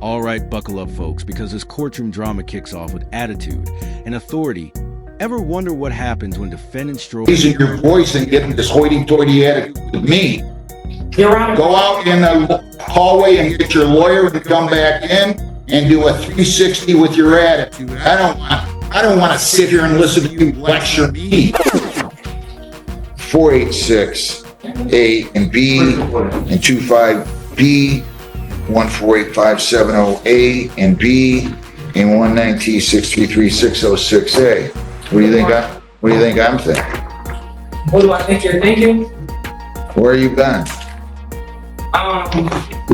All right, buckle up, folks, because this courtroom drama kicks off with attitude and authority. Ever wonder what happens when defendants stroke raising your voice and getting this hoity-toity attitude with me? Your Honor. Go out in the hallway and get your lawyer and come back in and do a 360 with your attitude. I don't want to sit here and listen to you lecture me. 486 A and B and 25B, 148-570 A and B, and 119-633-606A. What do you think I'm thinking? What do I think you're thinking? Where you been?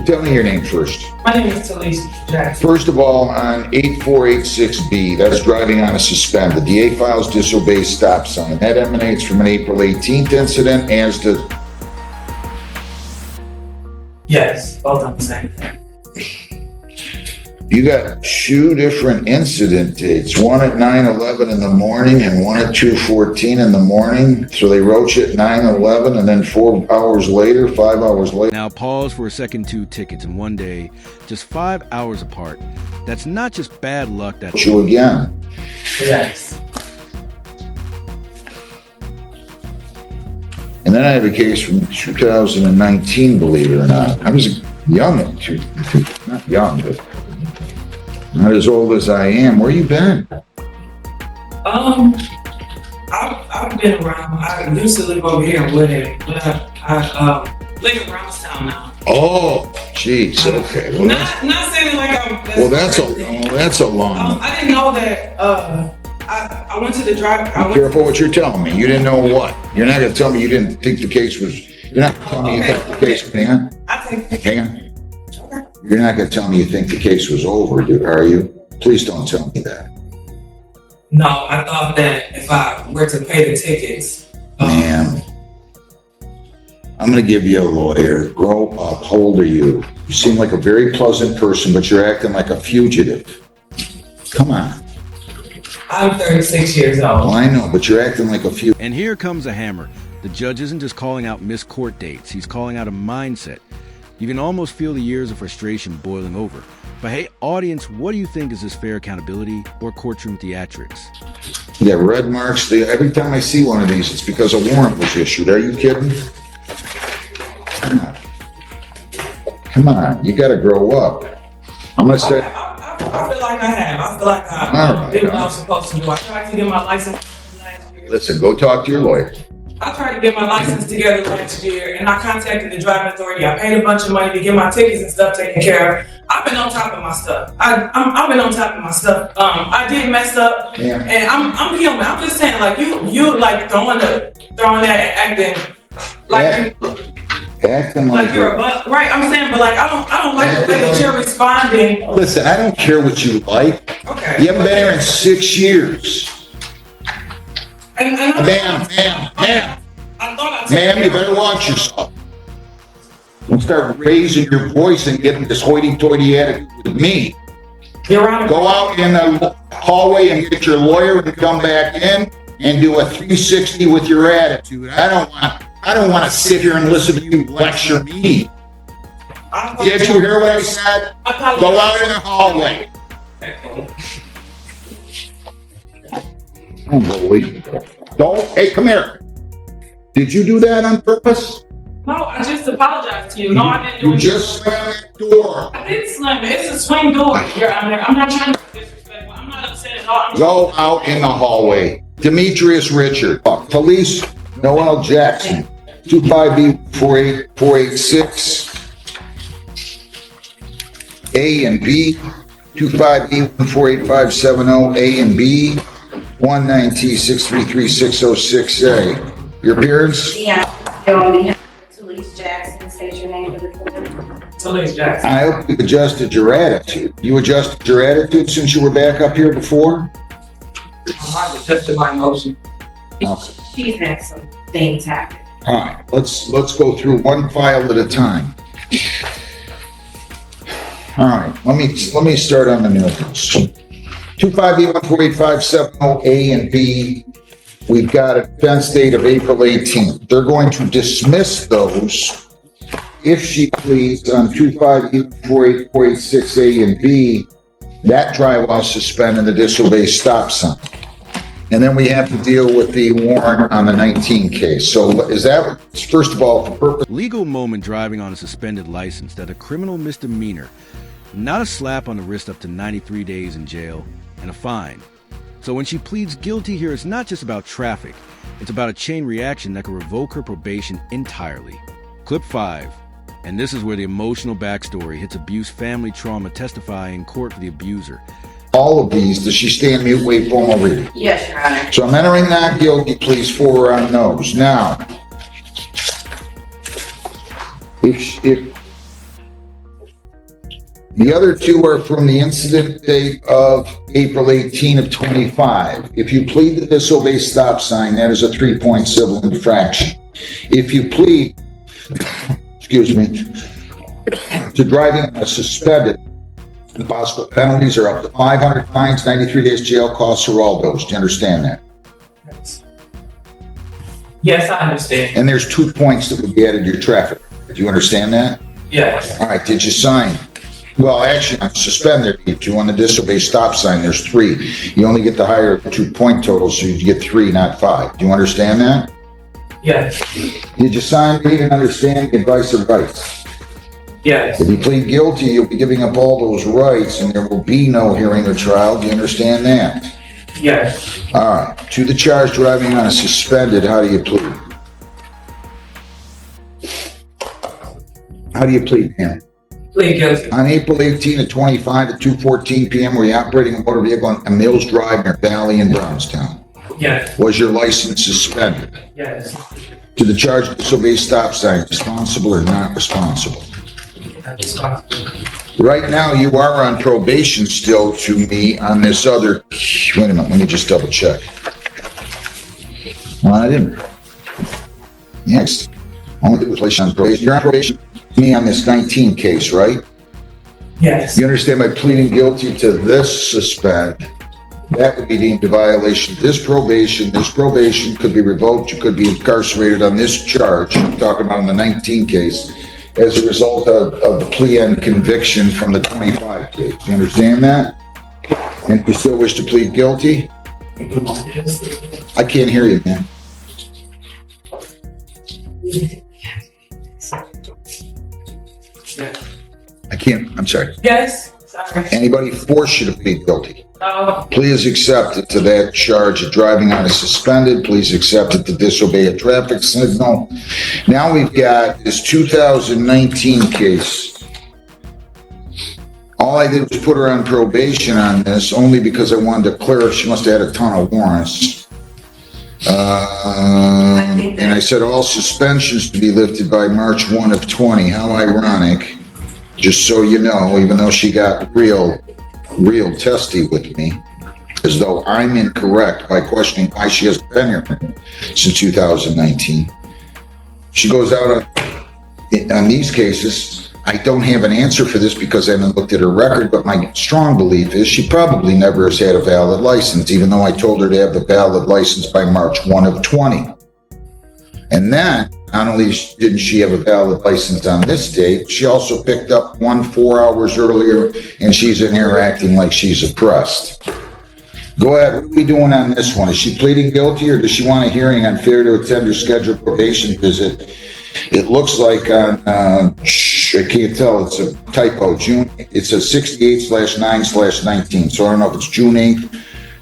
Tell me your name first. My name is Talise Jackson. First of all, on 8486B, that's driving on a suspended. The DA files disobey stop sign. That emanates from an April 18th incident, as does... Yes, both on the same thing. You got two different incident dates, one at 9:11 in the morning and one at 2:14 in the morning. So they wrote you at 9:11 and then 5 hours later. Now pause for a second. 2 tickets in one day, just 5 hours apart. That's not just bad luck, that's you again. Yes. And then I have a case from 2019, believe it or not. I was young, not young, but not as old as I am. Where you been? I've been around. I used to live over here in Woodhead, but I live around town now. Oh, jeez. Okay. Well, not saying it like I'm. That's a long. I didn't know that. I went to the drive. Be careful what you're telling me. You didn't know what. You're not going to tell me you didn't think the case was. You're not going to tell me you think the case. Hang on. Hang on. You're not going to tell me you think the case was over, are you? Please don't tell me that. No, I thought that if I were to pay the tickets. Ma'am, I'm going to give you a lawyer. Grow up. How old are you? You seem like a very pleasant person, but you're acting like a fugitive. Come on. I'm 36 years old. Well, I know, but you're acting like a fugitive. And here comes a hammer. The judge isn't just calling out missed court dates. He's calling out a mindset. You can almost feel the years of frustration boiling over. But hey, audience, what do you think? Is this fair accountability or courtroom theatrics? Yeah, red marks. Every time I see one of these, it's because a warrant was issued. Are you kidding? Come on. You got to grow up. I'm going to say... I feel like I have. I feel like I did what I was supposed to do. I tried to get my license last year. Listen, go talk to your lawyer. I tried to get my license together last year, and I contacted the driving authority. I paid a bunch of money to get my tickets and stuff taken care of. I've been on top of my stuff. I've been on top of my stuff. I did mess up, and I'm human. I'm just saying, like you like throwing that, acting like acting like you're a butt. Right? I'm saying, but like I don't like the way that you're responding. Listen, I don't care what you like. Okay. You haven't been here in 6 years. Ma'am, you better watch yourself. Don't start raising your voice and getting this hoity-toity attitude with me. Your Honor. Go out in the hallway and get your lawyer and come back in and do a 360 with your attitude. I don't want to sit here and listen to you lecture me. Did you hear what I said? Go out in the hallway. Unbelievable. Hey, come here. Did you do that on purpose? No, I just apologized to you. No, I didn't do it. You just slammed that door. I didn't slam it. It's a swing door. Your Honor. I'm not trying to be disrespectful. I'm not upset at all. Go out in the hallway. Demetrius Richard. Police Noel Jackson. 25B 486. A and B. 25B 148-570 A and B. 119-633-606A. Your appearance? Yeah, Talise Jackson. State your name for the court. Talise Jackson. I hope you adjusted your attitude. You adjusted your attitude since you were back up here before? I adjusted my emotion. Okay. She's had some things happen. All right, let's go through one file at a time. All right, let me start on the new ones. 25B148-570 A and B. We've got a defense date of April 18th. They're going to dismiss those if she pleads on 2584846A and B, that drive while suspended the disobey stop sign. And then we have to deal with the warrant on the 19 case. So is that, first of all, for purpose? Legal moment driving on a suspended license, that a criminal misdemeanor, not a slap on the wrist up to 93 days in jail and a fine. So when she pleads guilty here, it's not just about traffic. It's about a chain reaction that could revoke her probation entirely. Clip 5. And this is where the emotional backstory hits abuse family trauma testifying in court for the abuser. All of these, does she stand mute, wait, formal reading? Yes, Your Honor. So I'm entering not guilty, please, 4 on those. Now, if the other 2 are from the incident date of April 18 of 25. If you plead to disobey stop sign, that is a 3-point civil infraction. If you plead, excuse me, to driving on a suspended, the possible penalties are up to 500 fines, 93 days jail, costs are all those. Do you understand that? Yes, I understand. And there's 2 points that would be added to your traffic. Do you understand that? Yes. All right, did you sign? Well, actually, on suspended, if you want to disobey stop sign, there's 3. You only get the higher 2-point total, so you get 3, not 5. Do you understand that? Yes. Did you sign, read, and understand the advice of rights? Yes. If you plead guilty, you'll be giving up all those rights, and there will be no hearing or trial. Do you understand that? Yes. All right. To the charge driving on a suspended, how do you plead? How do you plead, ma'am? Plead guilty. On April 18 of 25 at 2:14 p.m., were you operating a motor vehicle on Mills Drive near Valley in Brownstown? Yes. Was your license suspended? Yes. To the charge of disobey stop sign, responsible or not responsible? Right now, you are on probation still to me on this other, wait a minute, let me just double check. Well, I didn't. Next. Only did was place on probation. You're on probation to me on this 19 case, right? Yes. You understand by pleading guilty to this suspend, that would be deemed a violation of this probation. This probation could be revoked. You could be incarcerated on this charge, I'm talking about in the 19 case, as a result of the plea and conviction from the 25 case. You understand that? And you still wish to plead guilty? I can't hear you, man. I can't, I'm sorry. Yes. Sorry. Anybody force you to plead guilty? No. Please accept it to that charge of driving on a suspended. Please accept it to disobey a traffic signal. Now we've got this 2019 case. All I did was put her on probation on this only because I wanted to clear her. She must have had a ton of warrants. And I said all suspensions to be lifted by March 1 of 20. How ironic. Just so you know, even though she got real testy with me, as though I'm incorrect by questioning why she hasn't been here since 2019. She goes out on these cases. I don't have an answer for this because I haven't looked at her record, but my strong belief is she probably never has had a valid license, even though I told her to have the valid license by March 1 of 20. And then, not only didn't she have a valid license on this date, she also picked up one 4 hours earlier, and she's in here acting like she's oppressed. Go ahead, what are we doing on this one? Is she pleading guilty, or does she want a hearing on failure to attend her scheduled probation visit? It looks like on, I can't tell, it's a typo, June, it says 68/9/19, so I don't know if it's June 8th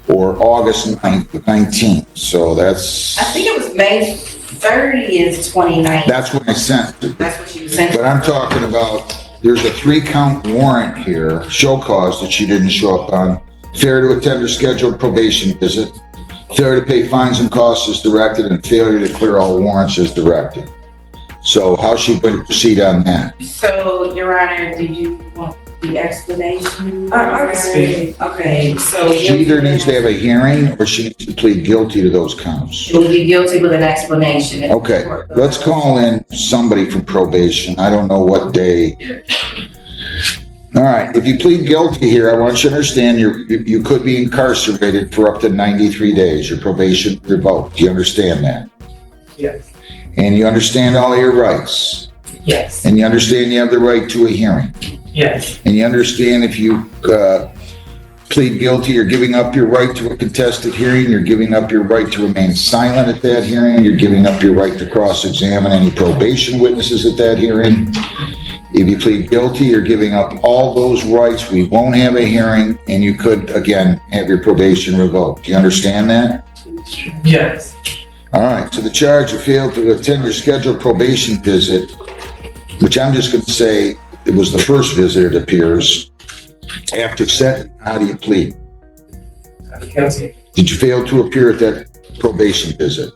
or August 9th, 19th, so that's... I think it was May 30th, 2019. That's what I sent. That's what you sent. But I'm talking about, there's a 3-count warrant here, show cause that she didn't show up on, failure to attend her scheduled probation visit, failure to pay fines and costs as directed, and failure to clear all warrants as directed. So how's she going to proceed on that? So, Your Honor, did you want the explanation? I can speak. Okay, so. She either needs to have a hearing or she needs to plead guilty to those counts. She will be guilty with an explanation. Okay, let's call in somebody from probation. I don't know what day. All right, if you plead guilty here, I want you to understand you could be incarcerated for up to 93 days. Your probation revoked. Do you understand that? Yes. And you understand all your rights. Yes. And you understand you have the right to a hearing. Yes. And you understand if you plead guilty, you're giving up your right to a contested hearing, you're giving up your right to remain silent at that hearing, you're giving up your right to cross-examine any probation witnesses at that hearing. If you plead guilty, you're giving up all those rights. We won't have a hearing, and you could, again, have your probation revoked. Do you understand that? Yes. All right, so the charge of failed to attend your scheduled probation visit, which I'm just going to say it was the first visit, it appears. After sentencing, how do you plead? Guilty. Did you fail to appear at that probation visit?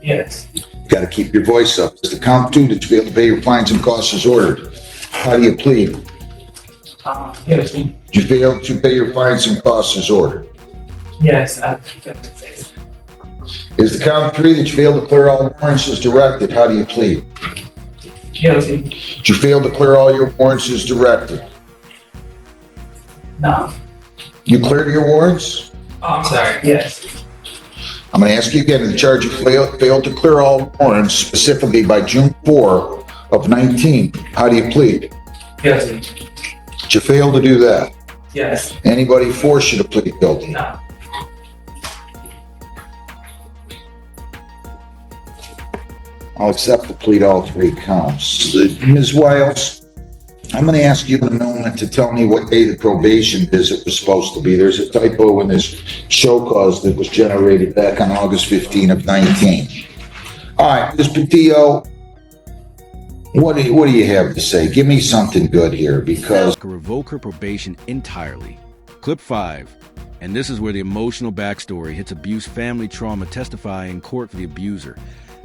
Yes. You got to keep your voice up. Is the count two? Did you fail to pay your fines and costs as ordered? How do you plead? Guilty. Did you fail to pay your fines and costs as ordered? Yes. Is the count three that you failed to clear all warrants as directed? How do you plead? Guilty. Did you fail to clear all your warrants as directed? No. You cleared your warrants? Oh, I'm sorry. Yes. I'm going to ask you again, the charge you failed to clear all warrants specifically by June 4 of 19. How do you plead? Guilty. Did you fail to do that? Yes. Anybody force you to plead guilty? No. I'll accept the plead all three counts. Ms. Wiles, I'm going to ask you in a moment to tell me what day the probation visit was supposed to be. There's a typo in this show cause that was generated back on August 15 of 19. All right, Ms. Patillo, what do you have to say? Give me something good here, because Could revoke her probation entirely. Clip 5. And this is where the emotional backstory hits abuse family trauma testifying in court for the abuser.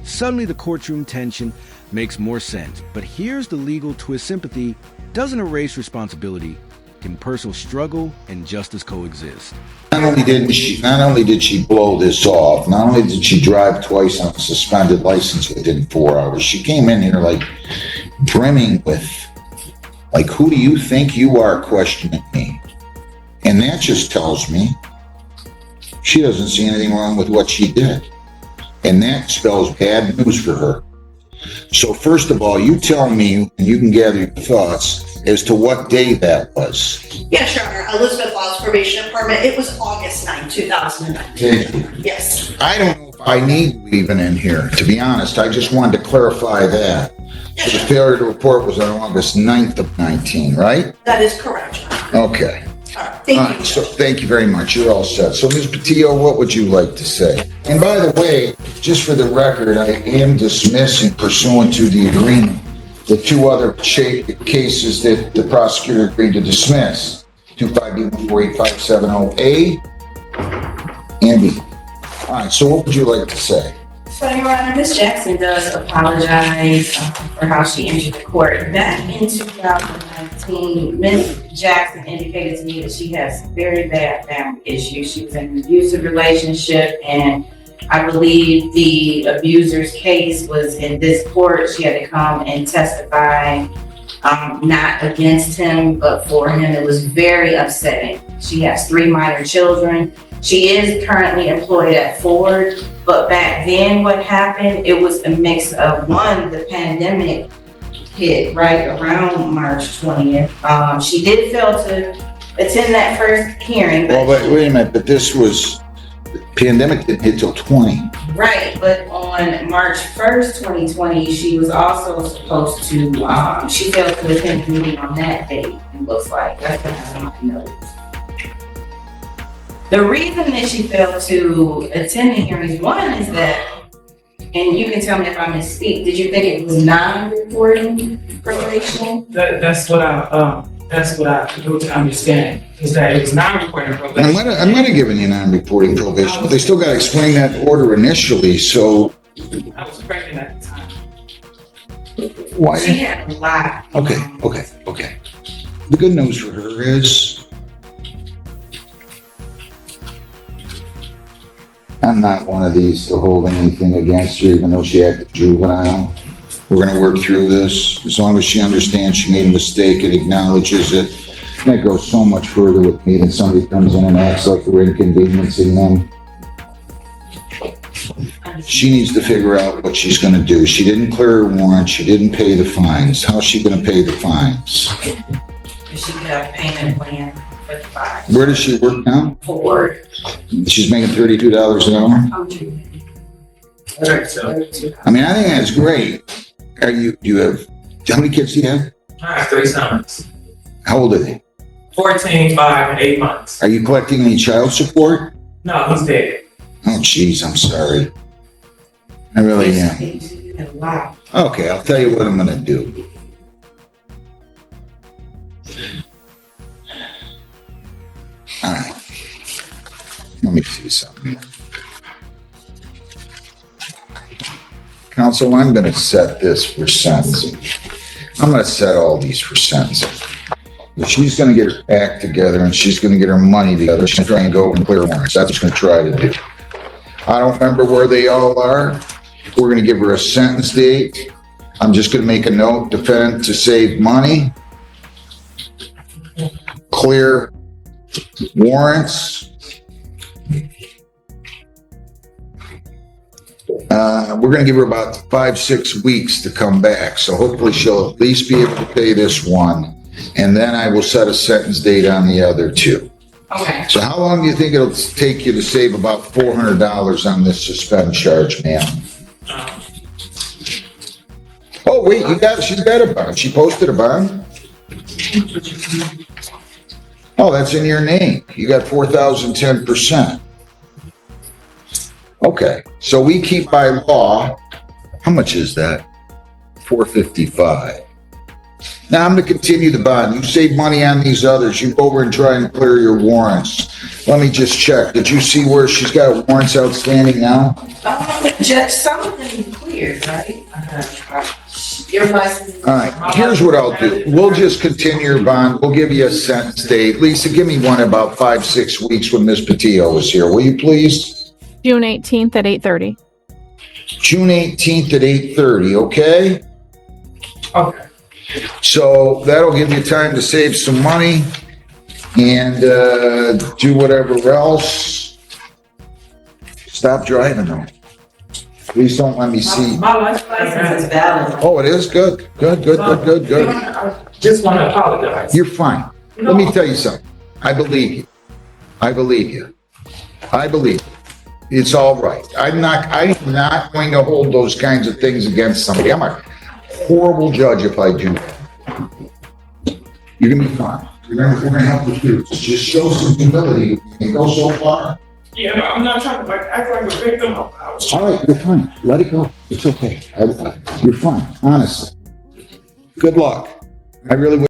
Suddenly the courtroom tension makes more sense, but here's the legal twist. Sympathy doesn't erase responsibility. Can personal struggle and justice coexist? not only did she blow this off, not only did she drive twice on a suspended license within 4 hours, she came in here like brimming with, like, who do you think you are, questioning me? And that just tells me she doesn't see anything wrong with what she did. And that spells bad news for her. So first of all, you tell me, and you can gather your thoughts as to what day that was. Yes, Your Honor. Elizabeth Law's probation department. It was August 9, 2019. Thank you. Yes. I don't know if I need you even in here, to be honest. I just wanted to clarify that. Yes, The Your Honor. failure to report was on August 9th of 19, right? That is correct, Your Honor. Okay. All right. Thank All you. right, so thank you very much. You're all set. So Ms. Patillo, what would you like to say? And by the way, just for the record, I am dismissing pursuant to the agreement the two other cases that the prosecutor agreed to dismiss, 25B1485708A and B. All right, so what would you like to say? So, Your Honor, Ms. Jackson does apologize for how she entered the court. Back in 2019, Ms. Jackson indicated to me that she has very bad family issues. She was in an abusive relationship, and I believe the abuser's case was in this court. She had to come and testify, not against him, but for him. It was very upsetting. She has 3 minor children. She is currently employed at Ford, but back then what happened, it was a mix of, one, the pandemic hit right around March 20th. She did fail to attend that first hearing. Well, wait a minute, but this was, the pandemic didn't hit till 20. Right, but on March 1st, 2020, she was also supposed to, she failed to attend the meeting on that date, it looks like. That's what I have in my notes. The reason that she failed to attend the hearings, one is that, and you can tell me if I misspeak, did you think it was non-reporting probation? That's what I do to understand, is that it was non-reporting probation. I'm not giving you non-reporting probation, but they still got to explain that order initially, so I was pregnant at the time. why? She had a lot. Okay. The good news for her is I'm not one of these to hold anything against her, even though she acted juvenile. We're going to work through this. As long as she understands she made a mistake and acknowledges it, that goes so much further with me than somebody comes in and acts like we're inconveniencing them. She needs to figure out what she's gonna do. She didn't clear her warrant, she didn't pay the fines. How's she gonna pay the fines? She could have a payment plan for the fine. Where does she work now? For She's making $32 an hour? I mean, I think that's great. Do you have, how many kids do you have? I have 3 sons. How old are they? 14, 5, and 8 months. Are you collecting any child support? No, he's dead. Oh, jeez, I'm sorry. I really am. Wow. Okay, I'll tell you what I'm gonna do. All right. Let me see something. Council, I'm gonna set this for sentencing. I'm gonna set all these for sentencing. If she's gonna get her act together and she's gonna get her money together, she's gonna try and go and clear warrants. That's what she's gonna try to do. I don't remember where they all are. We're gonna give her a sentence date. I'm just gonna make a note, defendant to save money. Clear warrants. We're gonna give her about 5-6 weeks to come back. So hopefully she'll at least be able to pay this one. And then I will set a sentence date on the other 2. Okay. So how long do you think it'll take you to save about $400 on this suspend charge, ma'am? Oh, wait, she's got a bond. She posted a bond? Oh, that's in your name. You got 4,010%. Okay, so we keep by law, how much is that? $455. Now I'm gonna continue the bond. You save money on these others. You go over and try and clear your warrants. Let me just check. Did you see where she's got warrants outstanding now? Judge, some of them cleared, right? Your license. All right, here's what I'll do. We'll just continue your bond. We'll give you a sentence date. Lisa, give me one about 5-6 weeks when Ms. Patillo is here. Will you please? June 18th at 8:30. June 18th at 8:30, okay? Okay. So that'll give you time to save some money and do whatever else. Stop driving though. Please don't let me see. My license License is valid. Oh, it is? Good. I just want to apologize. You're fine. Let me tell you something. I believe you. I believe you. I believe you. It's all right. I'm not going to hold those kinds of things against somebody. I'm a horrible judge if I do that. You're gonna be fine. Remember, we're gonna help you. Just show some humility and go so far. Yeah, no, I'm not trying to act like a victim. All right, you're fine. Let it go. It's okay. You're fine. Honestly. Good luck. I really would.